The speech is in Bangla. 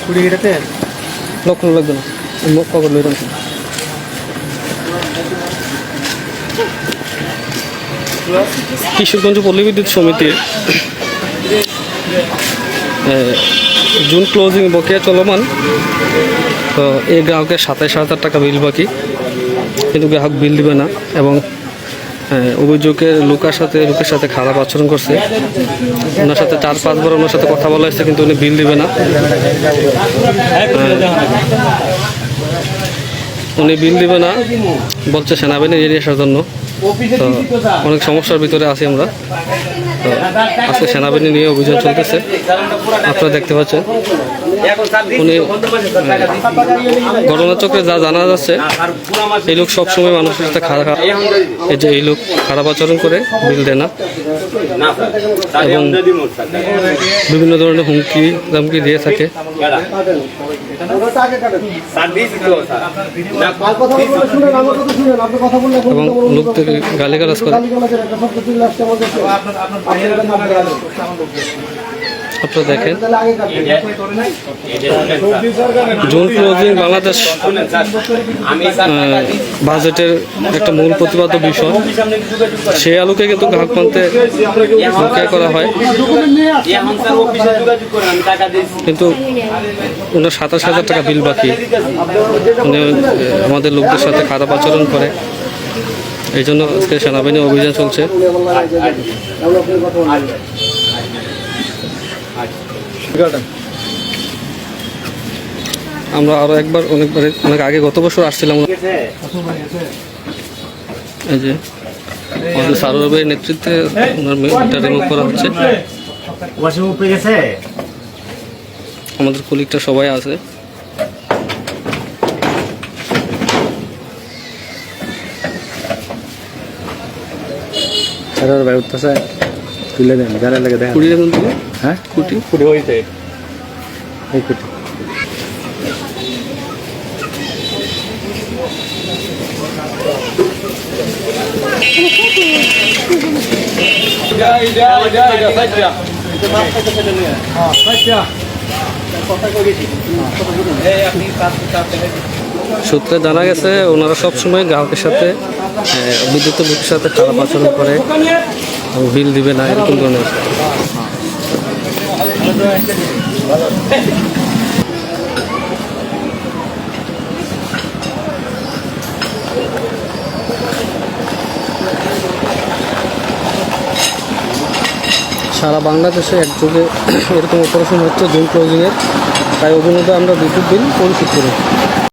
কুড়ি কেটাতে লক্ষ লাগবে না পকেট লইলাম। কিশোরগঞ্জ পল্লী বিদ্যুৎ সমিতির জুন ক্লোজিং বকেয়া চলমান। তো এই গ্রাহকের 27,000 টাকা বিল বাকি, কিন্তু গ্রাহক বিল দিবে না এবং অভিযোগের লোকের সাথে খারাপ আচরণ করছে। ওনার সাথে 4-5 বার ওনার সাথে কথা বলা হয়েছে, কিন্তু উনি বিল দিবে না। উনি বিল দিবে না বলছে সেনাবাহিনী এড়িয়ে আসার জন্য। তো অনেক সমস্যার ভিতরে আছি আমরা। তো আজকে সেনাবাহিনী নিয়ে অভিযান চলতেছে, আপনারা দেখতে পাচ্ছেন। উনি ঘটনাচক্রে যা জানা যাচ্ছে, এই লোক সবসময় মানুষের সাথে এই লোক খারাপ আচরণ করে, বিল দেয় না এবং বিভিন্ন ধরনের হুমকি ধমকি দিয়ে থাকে এবং লোকদের গালিগালাজ করে। আপনারা দেখেন, জুন ক্লোজিং বাংলাদেশ বাজেটের একটা মূল প্রতিপাদ্য বিষয়। সেই আলোকে কিন্তু গ্রাহক প্রান্তে বকেয়া করা হয়, কিন্তু ওনার 27,000 টাকা বিল বাকি। উনি আমাদের লোকদের সাথে খারাপ আচরণ করে, এই জন্য আজকে সেনাবাহিনী অভিযান চলছে। আমরা আরো একবার অনেক আগে গত বছর আসছিলাম। এই যে আমাদের সারোয়ারের নেতৃত্বে ওনার মিটার রিমুভ করা হচ্ছে। আমাদের কলিগটা সবাই আছে। তুলে দেন, গালে লাগে দেন। কুড়ি দেবেন তুমি? হ্যাঁ, কুড়ি হয়েছে। এই কুটি সূত্রে জানা গেছে ওনারা সবসময় গ্রাহকের সাথে বিদ্যুৎ লোকের সাথে খারাপ আচরণ করে, বিল দিবে না, এরকম ধরনের। সারা বাংলাদেশে একযোগে এরকম অপারেশন হচ্ছে জুন ক্লোজিংয়ের, তাই অভিনবে আমরা বিদ্যুৎ বিল পরিশোধ করি।